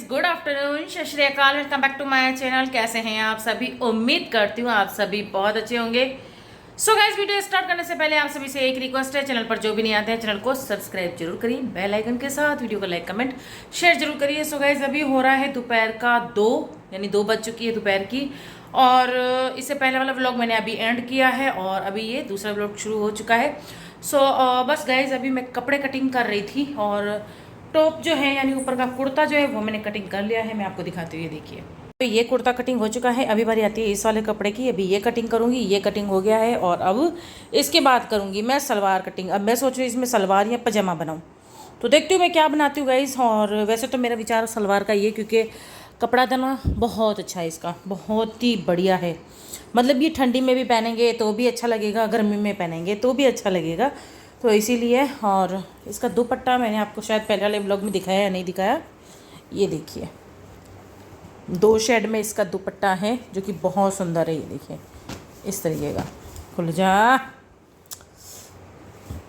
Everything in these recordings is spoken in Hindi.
गुड आफ्टरनून, सत श्री अकाल, welcome back to my channel. कैसे हैं आप सभी? उम्मीद करती हूँ आप सभी बहुत अच्छे होंगे। सो गाइस, वीडियो स्टार्ट करने से पहले आप सभी से एक रिक्वेस्ट है, चैनल पर जो भी नहीं आते हैं चैनल को सब्सक्राइब जरूर करिए, बेल आइकन के साथ वीडियो को लाइक कमेंट शेयर जरूर करिए। सो गाइस, अभी हो रहा है दोपहर का 2, यानी 2 बज चुकी है दोपहर की। और इससे पहले वाला व्लॉग मैंने अभी एंड किया है और अभी ये दूसरा व्लॉग शुरू हो चुका है। सो बस गाइस, अभी मैं कपड़े कटिंग कर रही थी और टॉप जो है यानी ऊपर का कुर्ता जो है वो मैंने कटिंग कर लिया है। मैं आपको दिखाती हूँ, ये देखिए। तो ये कुर्ता कटिंग हो चुका है। अभी बारी आती है इस वाले कपड़े की। अभी ये कटिंग करूँगी, ये कटिंग हो गया है और अब इसके बाद करूँगी मैं सलवार कटिंग। अब मैं सोच रही हूँ इसमें सलवार या पजामा बनाऊँ, तो देखती हूँ मैं क्या बनाती हूँ गाइस। और वैसे तो मेरा विचार सलवार का ये, क्योंकि कपड़ा था ना बहुत अच्छा है इसका, बहुत ही बढ़िया है। मतलब ये ठंडी में भी पहनेंगे तो भी अच्छा लगेगा, गर्मी में पहनेंगे तो भी अच्छा लगेगा, तो इसीलिए। और इसका दुपट्टा मैंने आपको शायद पहले वाले ब्लॉग में दिखाया या नहीं दिखाया, ये देखिए 2 शेड में इसका दुपट्टा है जो कि बहुत सुंदर है। ये देखिए इस तरीके का, खुल जा,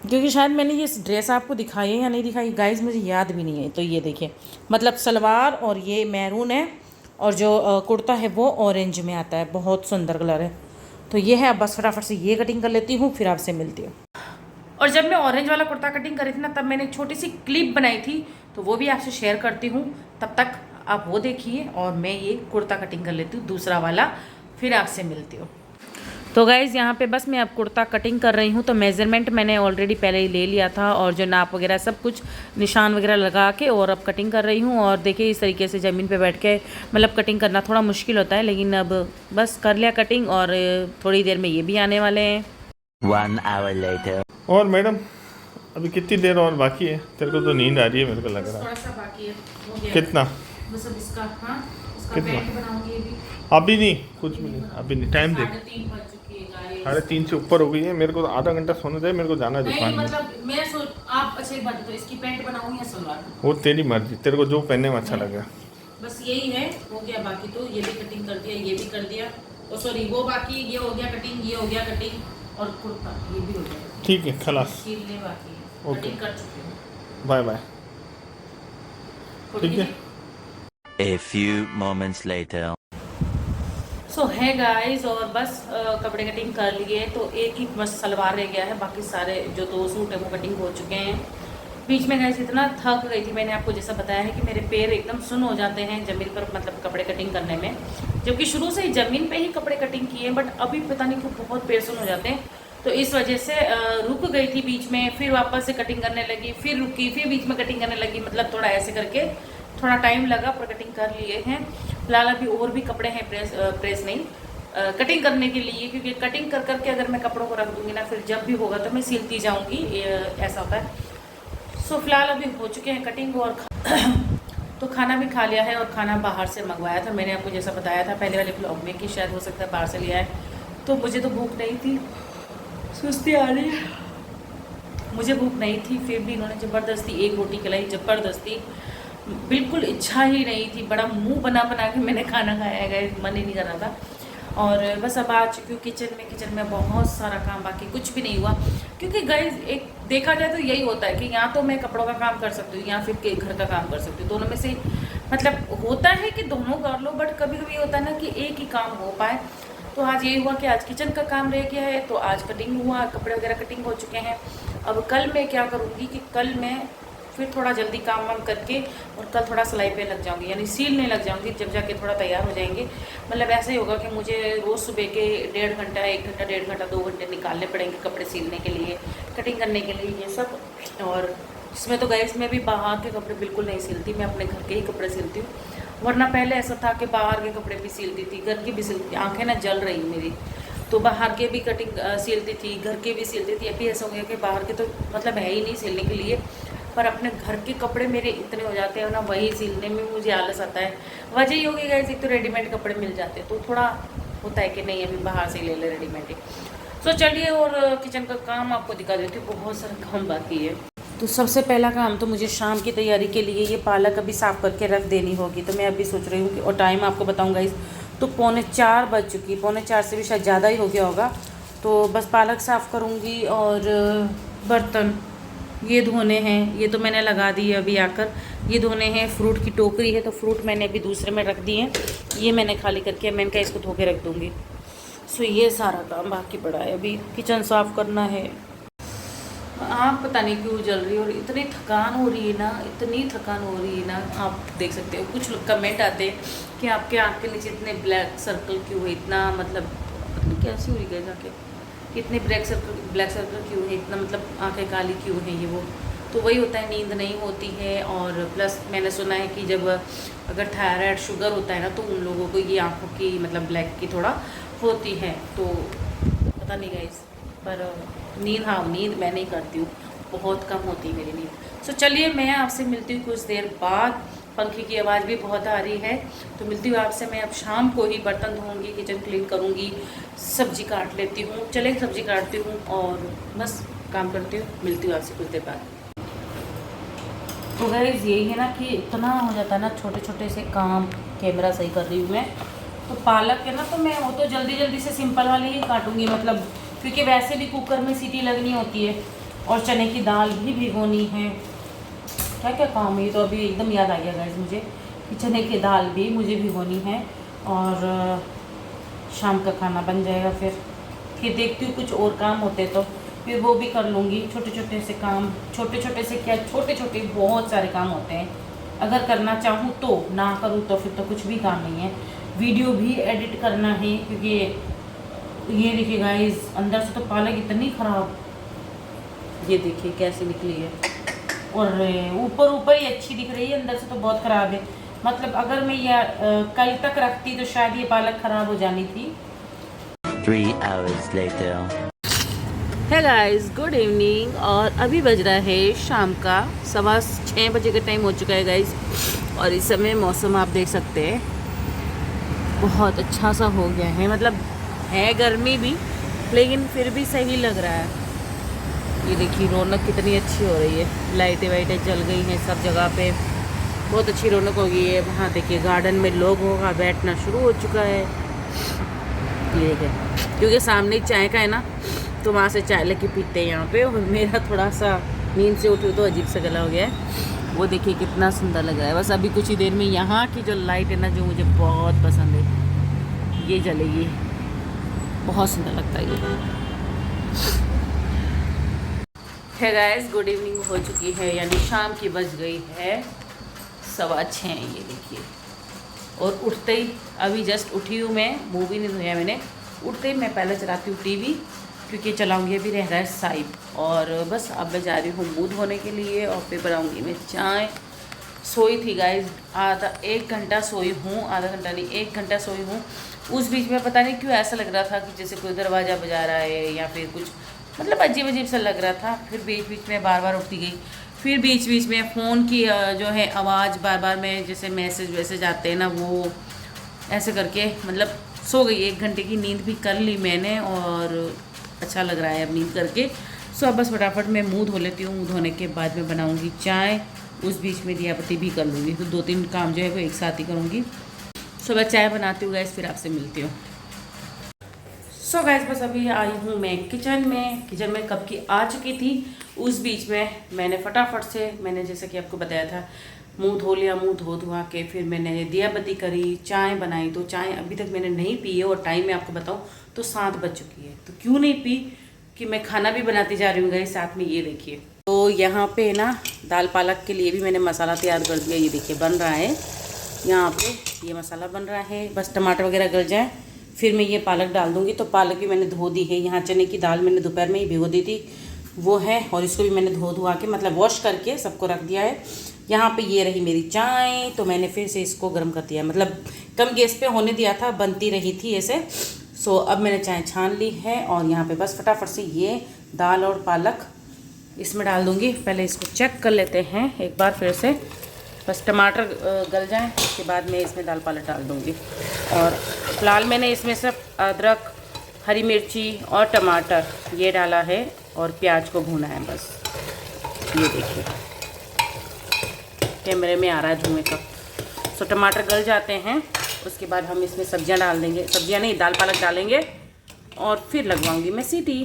क्योंकि शायद मैंने ये ड्रेस आपको दिखाई है या नहीं दिखाई गाइस, मुझे याद भी नहीं है। तो ये देखिए, मतलब सलवार और ये मैरून है और जो कुर्ता है वो ऑरेंज में आता है, बहुत सुंदर कलर है। तो ये है। अब बस फटाफट से ये कटिंग कर लेती हूँ, फिर आपसे मिलती हूँ। और जब मैं ऑरेंज वाला कुर्ता कटिंग करी थी ना, तब मैंने एक छोटी सी क्लिप बनाई थी, तो वो भी आपसे शेयर करती हूँ। तब तक आप वो देखिए और मैं ये कुर्ता कटिंग कर लेती हूँ दूसरा वाला, फिर आपसे मिलती हूँ। तो गाइज़, यहाँ पे बस मैं अब कुर्ता कटिंग कर रही हूँ। तो मेज़रमेंट मैंने ऑलरेडी पहले ही ले लिया था और जो नाप वगैरह सब कुछ निशान वगैरह लगा के और अब कटिंग कर रही हूँ। और देखिए इस तरीके से ज़मीन पे बैठ के मतलब कटिंग करना थोड़ा मुश्किल होता है, लेकिन अब बस कर लिया कटिंग और थोड़ी देर में ये भी आने वाले हैं। 1 hour later. और मैडम, अभी कितनी देर और बाकी है? तेरे को तो नींद आ रही है, मेरे को लग रहा थोड़ा है। सा बाकी है, हो गया कितना? बस अब इसका, हाँ इसका कितना? पैंट बनाऊंगी अभी। अभी नहीं, कुछ भी नहीं, अभी नहीं। टाइम देख, 3:30 बज चुकी है गाइस। 3:30 से ऊपर हो गई है। मेरे को आधा घंटा सोना चाहिए, मेरे को जाना है नहीं दुकान में। मतलब मैं सोच, आप अच्छा एक बात, तो इसकी पैंट बनाऊंगी या सलवार? वो तेरी मर्जी, तेरे को जो पहनने में अच्छा लगे। बस यही है, हो गया। बाकी तो ये भी कटिंग कर दिया, ये भी कर दिया, और सॉरी वो बाकी, ये हो गया कटिंग, ये हो गया कटिंग, और कुर्ता ये भी हो गया। ठीक है, खलास, सिलने बाकी है, ओके। कटिंग कर चुकी हूँ। Bye bye. ठीक है। A few moments later. सो है गाइस, और बस कपड़े कटिंग कर लिए, तो एक ही बस सलवार रह गया है। बाकी सारे जो 2 सूट है वो कटिंग हो चुके हैं। बीच में गाइस इतना थक गई थी, मैंने आपको जैसा बताया है कि मेरे पैर एकदम सुन्न हो जाते हैं ज़मीन पर, मतलब कपड़े कटिंग करने में। जबकि शुरू से ही ज़मीन पे ही कपड़े कटिंग किए, बट अभी पता नहीं क्यों बहुत पैर सुन्न हो जाते हैं। तो इस वजह से रुक गई थी बीच में, फिर वापस से कटिंग करने लगी, फिर रुकी, फिर बीच में कटिंग करने लगी। मतलब थोड़ा ऐसे करके थोड़ा टाइम लगा, पर कटिंग कर लिए हैं। फिलहाल अभी और भी कपड़े हैं प्रेस नहीं, कटिंग करने के लिए, क्योंकि कटिंग कर करके अगर मैं कपड़ों को रख दूंगी ना, फिर जब भी होगा तो मैं सिलती जाऊंगी, ऐसा होता है। सो फिलहाल अभी हो चुके हैं कटिंग और तो खाना भी खा लिया है, और खाना बाहर से मंगवाया था। मैंने आपको जैसा बताया था पहले वाले ब्लॉग में कि शायद हो सकता है बाहर से लिया है। तो मुझे तो भूख नहीं थी, सुस्ती आ रही है, मुझे भूख नहीं थी, फिर भी इन्होंने ज़बरदस्ती एक रोटी खिलाई, ज़बरदस्ती, बिल्कुल इच्छा ही नहीं थी। बड़ा मुंह बना बना के मैंने खाना खाया है, मन ही नहीं कर रहा था। और बस अब आ चुकी हूँ किचन में बहुत सारा काम, बाकी कुछ भी नहीं हुआ। क्योंकि गाइस एक देखा जाए तो यही होता है कि या तो मैं कपड़ों का काम कर सकती हूँ या फिर घर का काम कर सकती हूँ, दोनों में से मतलब होता है कि दोनों कर लो, बट कभी कभी होता है ना कि एक ही काम हो पाए। तो आज ये हुआ कि आज किचन का काम रह गया है, तो आज कटिंग हुआ, कपड़े वगैरह कटिंग हो चुके हैं। अब कल मैं क्या करूँगी कि कल मैं फिर थोड़ा जल्दी काम वाम करके और कल थोड़ा सिलाई पे लग जाऊंगी, यानी सीलने लग जाऊंगी, जब जाके थोड़ा तैयार हो जाएंगे। मतलब ऐसा ही होगा कि मुझे रोज़ सुबह के 1.5 घंटा 1 घंटा 1.5 घंटा 2 घंटे निकालने पड़ेंगे कपड़े सीलने के लिए, कटिंग करने के लिए, ये सब। और इसमें तो गैस में भी बाहर के कपड़े बिल्कुल नहीं सिलती, मैं अपने घर के ही कपड़े सिलती हूँ। वरना पहले ऐसा था कि बाहर के कपड़े भी सिलती थी, घर की भी सिलती, आँखें ना जल रही मेरी, तो बाहर के भी कटिंग सिलती थी, घर के भी सिलती थी। अभी ऐसा हो गया कि बाहर के तो मतलब है ही नहीं सिलने के लिए, पर अपने घर के कपड़े मेरे इतने हो जाते हैं ना, वही सिलने में मुझे आलस आता है। वजह ये होगी गाइस, एक तो रेडीमेड कपड़े मिल जाते हैं, तो थोड़ा होता है कि नहीं अभी बाहर से ले ले रेडीमेड ही। तो चलिए, और किचन का काम आपको दिखा देती हूँ, बहुत सारा काम बाकी है। तो सबसे पहला काम तो मुझे शाम की तैयारी के लिए ये पालक अभी साफ़ करके रख देनी होगी। तो मैं अभी सोच रही हूँ कि, और टाइम आपको बताऊँगा इस, तो 3:45 बज चुकी, 3:45 से भी शायद ज़्यादा ही हो गया होगा। तो बस पालक साफ़ करूँगी और बर्तन ये धोने हैं, ये तो मैंने लगा दी है अभी आकर। ये धोने हैं। फ्रूट की टोकरी है तो फ्रूट मैंने अभी दूसरे में रख दिए हैं, ये मैंने खाली करके मैंने कहा इसको धो के रख दूँगी। सो ये सारा काम बाकी पड़ा है। अभी किचन साफ़ करना है। आँख पता नहीं क्यों जल रही है और इतनी थकान हो रही है ना, इतनी थकान हो रही है ना, आप देख सकते हो। कुछ लोग कमेंट आते हैं कि आपके आँख के नीचे इतने ब्लैक सर्कल क्यों है, इतना मतलब पता नहीं कैसी हो रही है जाके, इतने ब्लैक सर्कल क्यों है, इतना मतलब आँखें काली क्यों है, ये वो तो वही होता है, नींद नहीं होती है। और प्लस मैंने सुना है कि जब अगर थायराइड शुगर होता है ना तो उन लोगों को ये आँखों की मतलब ब्लैक की थोड़ा होती है। तो पता नहीं गाइस, पर नींद, हाँ नींद मैं नहीं करती हूँ, बहुत कम होती है मेरी नींद। सो चलिए मैं आपसे मिलती हूँ कुछ देर बाद। पंखे की आवाज़ भी बहुत आ रही है तो मिलती हूँ आपसे मैं अब शाम को ही। बर्तन धोऊंगी, किचन क्लीन करूँगी, सब्जी काट लेती हूँ। चले सब्जी काटती हूँ और बस काम करती हूँ। मिलती हूँ आपसे कुछ देर बाद। तो गाइस यही है ना कि इतना हो जाता है ना छोटे छोटे से काम। कैमरा सही कर रही हूँ मैं। तो पालक है ना, तो मैं वो तो जल्दी जल्दी से सिंपल वाली ही काटूँगी, मतलब क्योंकि वैसे भी कुकर में सीटी लगनी होती है और चने की दाल भी भिगोनी है। क्या क्या काम है, ये तो अभी एकदम याद आ गया गाइस मुझे कि चने की दाल भी मुझे भिगोनी है और शाम का खाना बन जाएगा। फिर देखती हूँ कुछ और काम होते तो फिर वो भी कर लूँगी। छोटे छोटे से काम, छोटे छोटे से क्या, छोटे छोटे बहुत सारे काम होते हैं। अगर करना चाहूँ तो, ना करूँ तो फिर तो कुछ भी काम नहीं है। वीडियो भी एडिट करना है क्योंकि ये देखिए गाइस अंदर से तो पालक इतनी ख़राब, ये देखिए कैसी निकली है। और ऊपर ही अच्छी दिख रही है, अंदर से तो बहुत ख़राब है। मतलब अगर मैं ये कल तक रखती तो शायद ये पालक ख़राब हो जानी थी। 3 hours later. है गाइस, गुड इवनिंग। और अभी बज रहा है शाम का 6:15 बजे का टाइम हो चुका है गाइस। और इस समय मौसम आप देख सकते हैं बहुत अच्छा सा हो गया है, मतलब है गर्मी भी लेकिन फिर भी सही लग रहा है। ये देखिए रौनक कितनी अच्छी हो रही है, लाइटें वाइटें जल गई हैं सब जगह पे, बहुत अच्छी रौनक हो गई है। वहाँ देखिए गार्डन में लोगों का बैठना शुरू हो चुका है। ये देखिए क्योंकि सामने चाय का है ना तो वहाँ से चाय लेके पीते हैं यहाँ पे। और मेरा थोड़ा सा नींद से उठी तो अजीब सा गला हो गया है। वो देखिए कितना सुंदर लग रहा है। बस अभी कुछ ही देर में यहाँ की जो लाइट है ना, जो मुझे बहुत पसंद है, ये जलेगी, बहुत सुंदर लगता है ये। है गाइस, गुड इवनिंग हो चुकी है, यानी शाम की बज गई है 6:15। ये देखिए, और उठते ही अभी जस्ट उठी हूँ मैं, मुँह भी नहीं धोया मैंने। उठते ही मैं पहले चलाती हूँ टीवी क्योंकि चलाऊँगी, अभी रह रहा है साइब। और बस अब मैं जा रही हूँ मुँह धोने के लिए और फिर बनाऊँगी मैं चाय। सोई थी गाइस, 1 घंटा सोई हूँ, आधा घंटा नहीं 1 घंटा सोई हूँ। उस बीच में पता नहीं क्यों ऐसा लग रहा था कि जैसे कोई दरवाज़ा बजा रहा है या फिर कुछ, मतलब अजीब अजीब सा लग रहा था। फिर बीच बीच में बार बार उठती गई, फिर बीच बीच में फ़ोन की जो है आवाज़ बार बार में, जैसे मैसेज आते हैं ना, वो ऐसे करके मतलब सो गई। 1 घंटे की नींद भी कर ली मैंने और अच्छा लग रहा है अब नींद करके। सो अब बस फटाफट मैं मुंह धो लेती हूँ। मुंह धोने के बाद में बनाऊँगी चाय, उस बीच में दिया बत्ती भी कर लूँगी। तो 2-3 काम जो है वो एक साथ ही करूँगी। सो मैं चाय बनाती हूँ गैस, फिर आपसे मिलती हूँ। सो गैस बस अभी आई हूँ मैं किचन में कब की आ चुकी थी। उस बीच में मैंने फटाफट से, मैंने जैसा कि आपको बताया था, मुंह धो लिया। मुंह धो के फिर मैंने दिया बत्ती करी, चाय बनाई। तो चाय अभी तक मैंने नहीं पी है और टाइम मैं आपको बताऊँ तो 7 बज चुकी है। तो क्यों नहीं पी कि मैं खाना भी बनाती जा रही हूँ गैस साथ में। ये देखिए, तो यहाँ पे ना दाल पालक के लिए भी मैंने मसाला तैयार कर दिया। ये देखिए बन रहा है, यहाँ पे ये मसाला बन रहा है। बस टमाटर वगैरह गल जाए फिर मैं ये पालक डाल दूँगी। तो पालक भी मैंने धो दी है। यहाँ चने की दाल मैंने दोपहर में ही भिगो दी थी, वो है, और इसको भी मैंने धो के मतलब वॉश करके सबको रख दिया है। यहाँ पे ये रही मेरी चाय, तो मैंने फिर से इसको गर्म कर दिया, मतलब कम गैस पे होने दिया था, बनती रही थी ऐसे। सो अब मैंने चाय छान ली है और यहाँ पे बस फटाफट से ये दाल और पालक इसमें डाल दूँगी। पहले इसको चेक कर लेते हैं एक बार फिर से, बस टमाटर गल जाएं उसके बाद मैं इसमें दाल पालक डाल दूँगी। और फिलहाल मैंने इसमें सिर्फ अदरक, हरी मिर्ची और टमाटर ये डाला है और प्याज को भूना है बस। ये देखिए कैमरे में आ रहा है धुएँ का। सो टमाटर गल जाते हैं उसके बाद हम इसमें सब्जियां डाल देंगे, सब्जियां नहीं दाल पालक डालेंगे और फिर लगवाऊंगी मैं सीटी।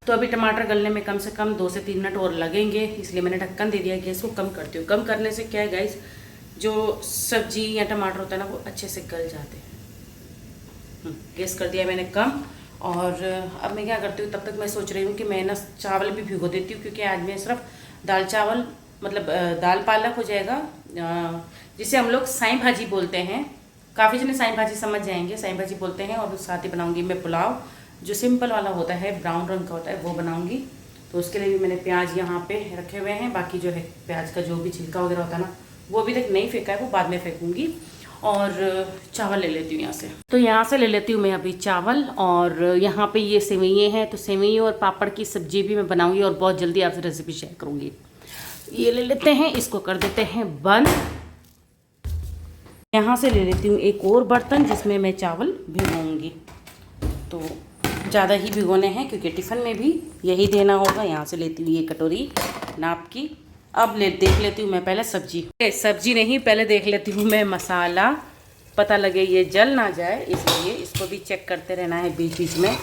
तो अभी टमाटर गलने में कम से कम 2 से 3 मिनट और लगेंगे, इसलिए मैंने ढक्कन दे दिया। गैस को कम करती हूँ। कम करने से क्या है गाइस, जो सब्जी या टमाटर होता है ना वो अच्छे से गल जाते हैं। गैस कर दिया मैंने कम। और अब मैं क्या करती हूँ, तब तक मैं सोच रही हूँ कि मैं ना चावल भी भिगो देती हूँ, क्योंकि आज मैं सिर्फ दाल चावल मतलब दाल पालक हो जाएगा, जिसे हम लोग साई भाजी बोलते हैं। काफ़ी जने साई भाजी समझ जाएंगे, साई भाजी बोलते हैं। और साथ ही बनाऊंगी मैं पुलाव, जो सिंपल वाला होता है, ब्राउन रंग का होता है, वो बनाऊंगी। तो उसके लिए भी मैंने प्याज यहाँ पे रखे हुए हैं। बाकी जो है प्याज का जो भी छिलका वगैरह होता है ना, वो अभी तक नहीं फेंका है, वो बाद में फेंकूंगी। और चावल ले लेती हूँ यहाँ से। तो यहाँ से ले लेती हूँ मैं अभी चावल। और यहाँ पे ये सेवइयाँ हैं, तो सेवइयाँ और पापड़ की सब्जी भी मैं बनाऊंगी और बहुत जल्दी आपसे रेसिपी शेयर करूँगी। ये ले लेते हैं, इसको कर देते हैं बंद। यहाँ से ले लेती हूँ एक और बर्तन जिसमें मैं चावल भिगोऊंगी। तो ज़्यादा ही भिगोने हैं क्योंकि टिफ़िन में भी यही देना होगा। यहाँ से लेती हूँ ये कटोरी नाप की। अब देख लेती हूँ मैं पहले सब्जी नहीं, पहले देख लेती हूँ मैं मसाला, पता लगे ये जल ना जाए, इसलिए इसको भी चेक करते रहना है बीच बीच में।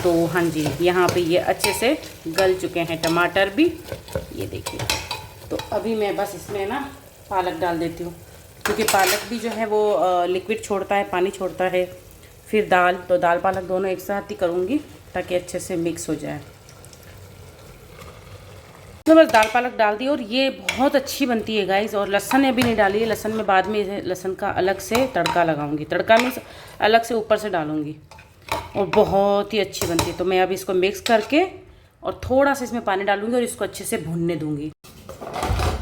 तो हाँ जी, यहाँ पे ये अच्छे से गल चुके हैं टमाटर भी, ये देखिए। तो अभी मैं बस इसमें ना पालक डाल देती हूँ, क्योंकि पालक भी जो है वो लिक्विड छोड़ता है, पानी छोड़ता है। फिर दाल, तो दाल पालक दोनों एक साथ ही करूँगी ताकि अच्छे से मिक्स हो जाए। तो बस दाल पालक डाल दी और ये बहुत अच्छी बनती है गाइस। और लहसुन अभी नहीं डाली है, लहसुन में बाद में लहसुन का अलग से तड़का लगाऊंगी। तड़का में अलग से ऊपर से डालूंगी और बहुत ही अच्छी बनती है। तो मैं अभी इसको मिक्स करके और थोड़ा सा इसमें पानी डालूंगी और इसको अच्छे से भूनने दूंगी।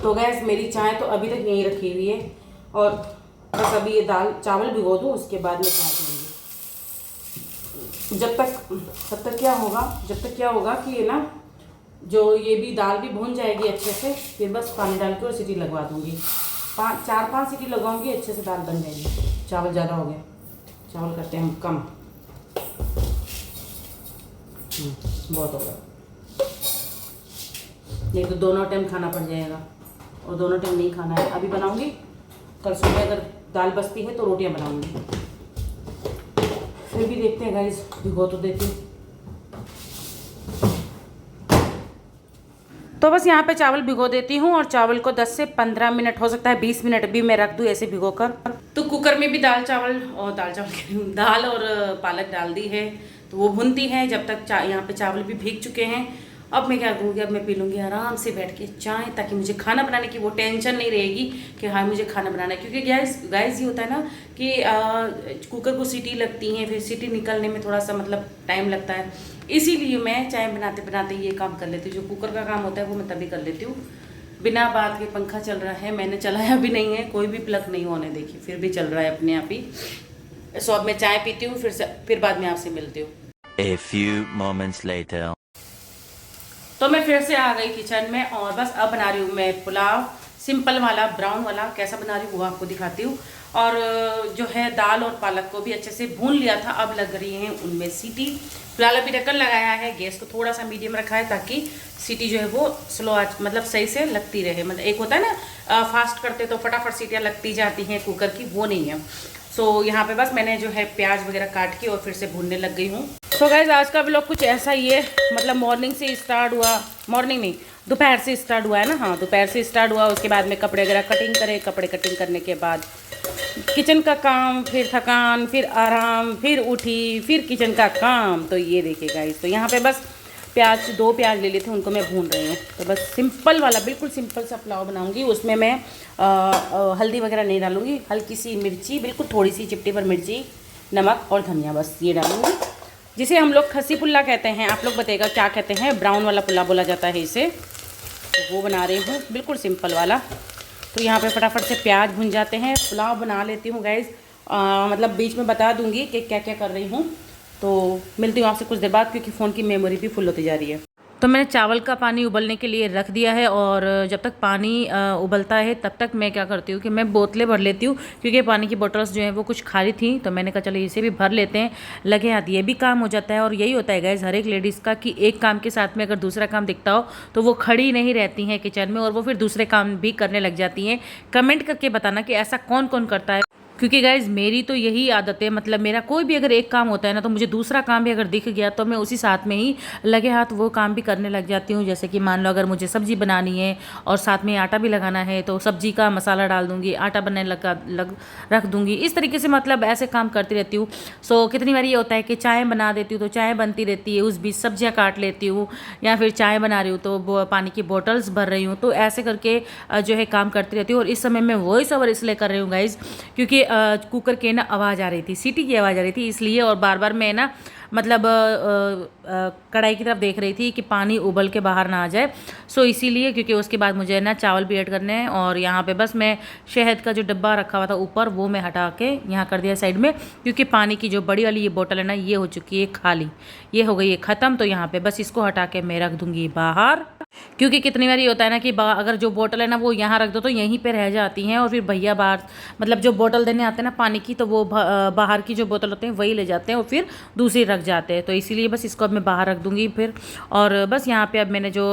तो गैस मेरी चाय तो अभी तक यहीं रखी हुई है और बस अभी ये दाल चावल भिगो दूँ, उसके बाद में चाय दूँगी। तब तक क्या होगा कि ये ना जो ये भी दाल भी भून जाएगी अच्छे से। फिर बस पानी डाल के और सीटी लगवा दूँगी। 4-5 सीटी लगाऊंगी, अच्छे से दाल बन जाएगी। चावल ज़्यादा हो गया, चावल करते हैं हम कम। बहुत हो गया, नहीं तो दोनों टाइम खाना पड़ जाएगा और दोनों टाइम नहीं खाना है। अभी बनाऊंगी, कल सुबह अगर दाल बचती है तो रोटियां बनाऊंगी। फिर भी देखते हैं गाइस, भिगो तो देती हूँ। तो बस यहाँ पे चावल भिगो देती हूँ और चावल को 10 से 15 मिनट, हो सकता है 20 मिनट भी मैं रख दूँ ऐसे भिगो कर। तो कुकर में भी दाल और पालक डाल दी है, तो वो भुनती है जब तक यहाँ पे चावल भी भीग चुके हैं। अब मैं क्या करूँगी, अब मैं पी लूँगी आराम से बैठ के चाय, ताकि मुझे खाना बनाने की वो टेंशन नहीं रहेगी कि हाँ मुझे खाना बनाना है। क्योंकि गैस ये होता है ना कि कुकर को सीटी लगती हैं, फिर सीटी निकलने में थोड़ा सा मतलब टाइम लगता है। इसीलिए मैं चाय बनाते बनाते ये काम कर लेती हूँ। जो कुकर का काम होता है वो मैं तभी कर लेती हूँ बिना बात के। पंखा चल रहा है, मैंने चलाया भी नहीं है, कोई भी प्लग नहीं होने देखी, फिर भी चल रहा है अपने आप ही। सो अब मैं चाय पीती हूँ, फिर बाद में आपसे मिलती हूँ। A few moments later. तो मैं फिर से आ गई किचन में और बस अब बना रही हूँ मैं पुलाव, सिंपल वाला, ब्राउन वाला। कैसा बना रही हूँ वो आपको दिखाती हूँ। और जो है दाल और पालक को भी अच्छे से भून लिया था, अब लग रही हैं उनमें सीटी। फिलहाल अभी ढक्कन लगाया है, गैस को थोड़ा सा मीडियम रखा है ताकि सीटी जो है वो स्लो आंच मतलब सही से लगती रहे। मतलब एक होता है ना फास्ट करते तो फटाफट सीटियाँ लगती जाती हैं कुकर की, वो नहीं है। सो यहाँ पे बस मैंने जो है प्याज वगैरह काट के और फिर से भूनने लग गई हूँ। सो गाइस आज का व्लॉग कुछ ऐसा ही है, मतलब मॉर्निंग से स्टार्ट हुआ, मॉर्निंग नहीं दोपहर से स्टार्ट हुआ है ना। हाँ दोपहर से स्टार्ट हुआ, उसके बाद में कपड़े वगैरह कटिंग करे, कपड़े कटिंग करने के बाद किचन का काम, फिर थकान, फिर आराम, फिर उठी, फिर किचन का काम। तो ये देखिए गाइस, तो यहाँ पे बस दो प्याज ले लिए थे, उनको मैं भून रही हूँ। तो बस सिंपल वाला, बिल्कुल सिंपल सा पुलाव बनाऊंगी। उसमें मैं हल्दी वगैरह नहीं डालूंगी, हल्की सी मिर्ची, बिल्कुल थोड़ी सी चिपटी भर मिर्ची, नमक और धनिया, बस ये डालूंगी। जिसे हम लोग खसी पुल्ला कहते हैं, आप लोग बताइएगा क्या कहते हैं। ब्राउन वाला पुल्ला बोला जाता है इसे। तो वो बना रही हूँ बिल्कुल सिंपल वाला। तो यहाँ पे फटाफट से प्याज भुन जाते हैं, पुलाव बना लेती हूँ गाइस। मतलब बीच में बता दूँगी कि क्या क्या कर रही हूँ। तो मिलती हूँ आपसे कुछ देर बाद, क्योंकि फ़ोन की मेमोरी भी फुल होती जा रही है। तो मैंने चावल का पानी उबलने के लिए रख दिया है और जब तक पानी उबलता है तब तक मैं क्या करती हूँ कि मैं बोतलें भर लेती हूँ, क्योंकि पानी की बोतल्स जो हैं वो कुछ खाली थी। तो मैंने कहा चलो इसे भी भर लेते हैं, लगे हाथ ये भी काम हो जाता है। और यही होता है गाइस हर एक लेडीज़ का कि एक काम के साथ में अगर दूसरा काम दिखता हो तो वो खड़ी नहीं रहती हैं किचन में, और वो फिर दूसरे काम भी करने लग जाती हैं। कमेंट करके बताना कि ऐसा कौन कौन करता है। क्योंकि गाइज मेरी तो यही आदत है, मतलब मेरा कोई भी अगर एक काम होता है ना तो मुझे दूसरा काम भी अगर दिख गया तो मैं उसी साथ में ही लगे हाथ वो काम भी करने लग जाती हूँ। जैसे कि मान लो अगर मुझे सब्जी बनानी है और साथ में आटा भी लगाना है तो सब्जी का मसाला डाल दूँगी, आटा बनने रख दूँगी, इस तरीके से मतलब ऐसे काम करती रहती हूँ। सो कितनी बार ये होता है कि चाय बना देती हूँ तो चाय बनती रहती है, उस बीच सब्जियाँ काट लेती हूँ, या फिर चाय बना रही हूँ तो पानी की बोटल्स भर रही हूँ, तो ऐसे करके जो है काम करती रहती हूँ। और इस समय मैं वॉइस ओवर इसलिए कर रही हूँ गाइज क्योंकि कुकर के ना आवाज़ आ रही थी, सीटी की आवाज़ आ रही थी, इसलिए। और बार बार मैं ना मतलब कढ़ाई की तरफ देख रही थी कि पानी उबल के बाहर ना आ जाए। सो इसीलिए, क्योंकि उसके बाद मुझे ना चावल भी ऐड करने हैं। और यहाँ पे बस मैं शहद का जो डब्बा रखा हुआ था ऊपर वो मैं हटा के यहाँ कर दिया साइड में, क्योंकि पानी की जो बड़ी वाली ये बोतल है ना ये हो चुकी है खाली, ये हो गई है ख़त्म। तो यहाँ पे बस इसको हटा के मैं रख दूँगी बाहर, क्योंकि कितनी बार ये होता है ना कि अगर जो बोतल है ना वो यहाँ रख दो तो यहीं पे रह जाती हैं, और फिर भैया बाहर मतलब जो बोतल देने आते हैं ना पानी की, तो वो बाहर की जो बोतल होते हैं वही ले जाते हैं और फिर दूसरी रख जाते हैं। तो इसीलिए बस इसको अब मैं बाहर रख दूँगी फिर। और बस यहाँ पे अब मैंने जो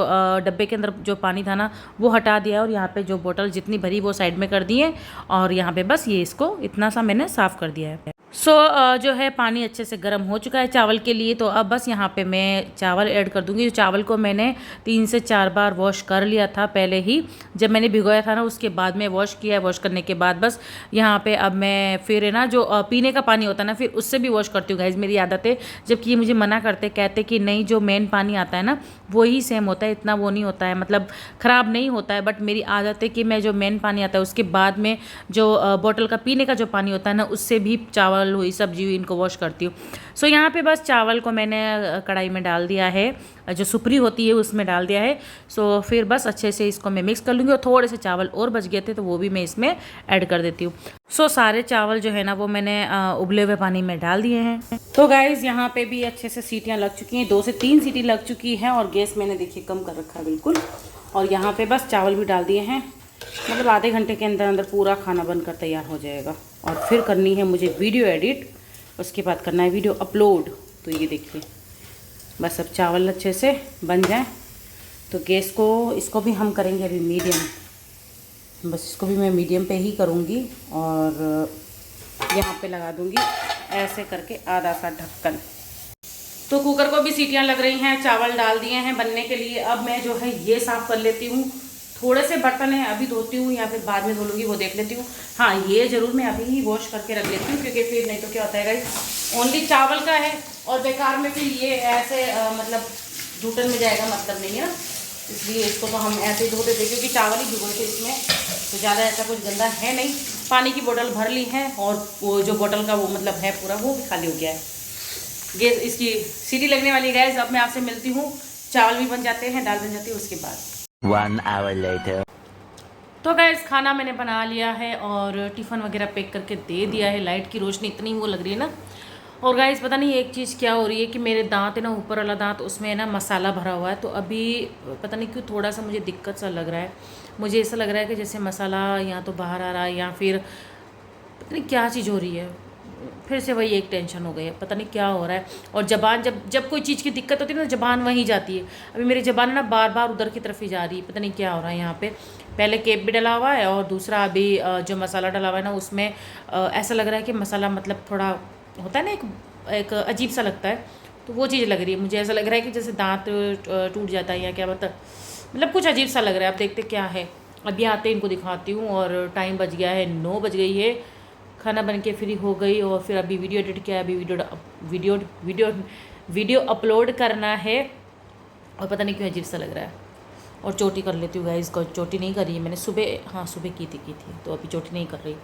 डब्बे के अंदर जो पानी था ना वो हटा दिया, और यहाँ पे जो बोतल जितनी भरी वो साइड में कर दी है, और यहाँ पे बस ये इसको इतना सा मैंने साफ़ कर दिया है। सो जो है पानी अच्छे से गर्म हो चुका है चावल के लिए, तो अब बस यहाँ पे मैं चावल ऐड कर दूँगी। चावल को मैंने 3 से 4 बार वॉश कर लिया था पहले ही, जब मैंने भिगोया था ना उसके बाद में वॉश किया है। वॉश करने के बाद बस यहाँ पे अब मैं फिर है ना जो पीने का पानी होता है ना फिर उससे भी वॉश करती हूँ गाइज, मेरी आदत है। जबकि ये मुझे मना करते, कहते कि नहीं जो मेन पानी आता है ना वही सेम होता है, इतना वो नहीं होता है, मतलब ख़राब नहीं होता है। बट मेरी आदत है कि मैं जो मेन पानी आता है उसके बाद में जो बॉटल का पीने का जो पानी होता है ना उससे भी चावल हुई सब्जी हुई इनको वॉश करती हूँ। सो यहाँ पे बस चावल को मैंने कढ़ाई में डाल दिया है, जो सुपरी होती है उसमें डाल दिया है। सो फिर बस अच्छे से इसको मैं मिक्स कर लूँगी, और थोड़े से चावल और बच गए थे तो वो भी मैं इसमें ऐड कर देती हूँ। सो सारे चावल जो है ना वो मैंने उबले हुए पानी में डाल दिए हैं। तो गाइज़ यहाँ पे भी अच्छे से सीटियाँ लग चुकी हैं, 2 से 3 सीटी लग चुकी है, और गैस मैंने देखिए कम कर रखा है बिल्कुल। और यहाँ पे बस चावल भी डाल दिए हैं, मतलब आधे घंटे के अंदर अंदर पूरा खाना बनकर तैयार हो जाएगा। और फिर करनी है मुझे वीडियो एडिट, उसके बाद करना है वीडियो अपलोड। तो ये देखिए बस अब चावल अच्छे से बन जाए तो गैस को इसको भी हम करेंगे अभी मीडियम, बस इसको भी मैं मीडियम पे ही करूँगी। और यहाँ पे लगा दूँगी ऐसे करके आधा सा ढक्कन। तो कुकर को भी सीटियाँ लग रही हैं, चावल डाल दिए हैं बनने के लिए। अब मैं जो है ये साफ़ कर लेती हूँ, थोड़े से बर्तन हैं अभी धोती हूँ या फिर बाद में धो लूँगी वो देख लेती हूँ। हाँ ये ज़रूर मैं अभी ही वॉश करके रख लेती हूँ, क्योंकि फिर नहीं तो क्या होता है गाइस ओनली चावल का है और बेकार में फिर ये ऐसे मतलब जूठन में जाएगा, मतलब नहीं है ना, इसलिए इसको तो हम ऐसे ही धो देते क्योंकि चावल ही भिगोए थे इसमें, तो ज़्यादा ऐसा कुछ गंदा है नहीं। पानी की बोतल भर ली है और वो जो बोतल का वो मतलब है पूरा वो भी खाली हो गया है। गैस इसकी सीटी लगने वाली गैस। अब मैं आपसे मिलती हूँ, चावल भी बन जाते हैं, दाल बन जाती है उसके बाद। 1 hour later. तो गैस खाना मैंने बना लिया है और टिफ़िन वगैरह पैक करके दे दिया है। लाइट की रोशनी इतनी वो लग रही है ना। और गाइस पता नहीं एक चीज़ क्या हो रही है कि मेरे दांत है ना, ऊपर वाला दांत उसमें ना मसाला भरा हुआ है, तो अभी पता नहीं क्यों थोड़ा सा मुझे दिक्कत सा लग रहा है। मुझे ऐसा लग रहा है कि जैसे मसाला या तो बाहर आ रहा है या फिर पता नहीं क्या चीज़ हो रही है। फिर से वही एक टेंशन हो गई है, पता नहीं क्या हो रहा है। और ज़बान जब कोई चीज़ की दिक्कत होती है ना ज़बान वहीं जाती है। अभी मेरी ज़बान ना बार बार उधर की तरफ ही जा रही है, पता नहीं क्या हो रहा है यहाँ पे। पहले केप भी डला हुआ है और दूसरा अभी जो मसाला डला हुआ है ना उसमें ऐसा लग रहा है कि मसाला मतलब थोड़ा होता है ना एक अजीब सा लगता है, तो वो चीज़ लग रही है मुझे। ऐसा लग रहा है कि जैसे दांत टूट जाता है या क्या मतलब कुछ अजीब सा लग रहा है। अब देखते क्या है, अभी आते इनको दिखाती हूँ। और टाइम बज गया है 9 बज गई है, खाना बन के फ्री हो गई और फिर अभी वीडियो एडिट किया, अभी वीडियो अपलोड करना है। और पता नहीं क्यों अजीब सा लग रहा है। और चोटी कर लेती हूँ गाइस, को चोटी नहीं करी है मैंने सुबह, हाँ सुबह की थी तो अभी चोटी नहीं कर रही।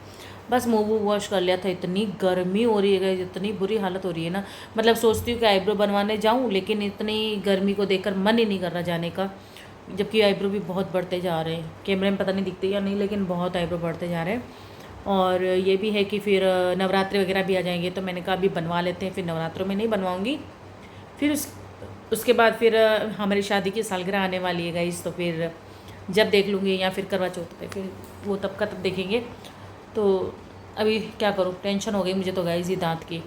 बस मुँह वॉश कर लिया था। इतनी गर्मी हो रही है गाइस, इतनी बुरी हालत हो रही है ना, मतलब सोचती हूँ कि आईब्रो बनवाने जाऊँ, लेकिन इतनी गर्मी को देखकर मन ही नहीं कर रहा जाने का। जबकि आईब्रो भी बहुत बढ़ते जा रहे हैं, कैमरे में पता नहीं दिखते या नहीं, लेकिन बहुत आईब्रो बढ़ते जा रहे हैं। और ये भी है कि फिर नवरात्रि वगैरह भी आ जाएंगे, तो मैंने कहा अभी बनवा लेते हैं, फिर नवरात्रों में नहीं बनवाऊँगी। फिर उसके बाद फिर हमारी शादी की सालगिरह आने वाली है गाइस, तो फिर जब देख लूँगी, या फिर करवा चौथ पे, फिर वो तब का तब देखेंगे। तो अभी क्या करूँ, टेंशन हो गई मुझे तो गाइस ये दांत की।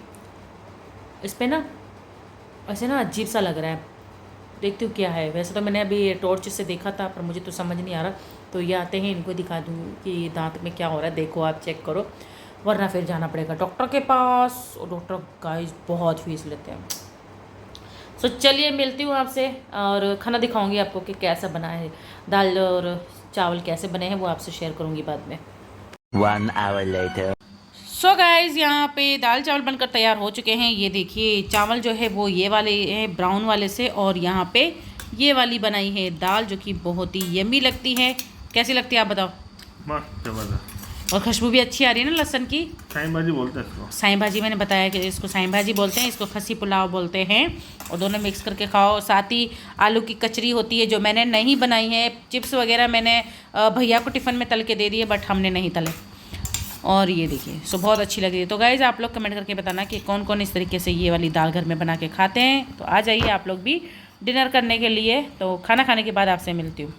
इस पर ना ऐसे ना अजीब सा लग रहा है, देखती हूँ क्या है। वैसे तो मैंने अभी टॉर्च से देखा था पर मुझे तो समझ नहीं आ रहा, तो ये आते हैं इनको दिखा दूँ कि दांत में क्या हो रहा है, देखो आप चेक करो। वरना फिर जाना पड़ेगा डॉक्टर के पास, और डॉक्टर गाइस बहुत फीस लेते हैं। सो चलिए मिलती हूँ आपसे और खाना दिखाऊंगी आपको कि कैसा बना है, दाल और चावल कैसे बने हैं वो आपसे शेयर करूँगी बाद में। 1 hour later. सो गाइस यहाँ पे दाल चावल बनकर तैयार हो चुके हैं। ये देखिए चावल जो है वो ये वाले हैं ब्राउन वाले से, और यहाँ पे ये वाली बनाई है दाल जो कि बहुत ही यम्मी लगती है। कैसी लगती है आप बताओ? मस्त जबरदस्त। और खुशबू भी अच्छी आ रही है ना लहसुन की। साई भाजी बोलते हैं इसको। साई भाजी मैंने बताया कि इसको साई भाजी बोलते हैं, इसको खस्सी पुलाव बोलते हैं, और दोनों मिक्स करके खाओ। साथ ही आलू की कचरी होती है जो मैंने नहीं बनाई है। चिप्स वगैरह मैंने भैया को टिफ़िन में तल के दे दिए, बट हमने नहीं तले। और ये देखिए सो बहुत अच्छी लग रही है। तो गाइज़ आप लोग कमेंट करके बताना कि कौन कौन इस तरीके से ये वाली दाल घर में बना के खाते हैं। तो आ जाइए आप लोग भी डिनर करने के लिए। तो खाना खाने के बाद आपसे मिलती हूँ।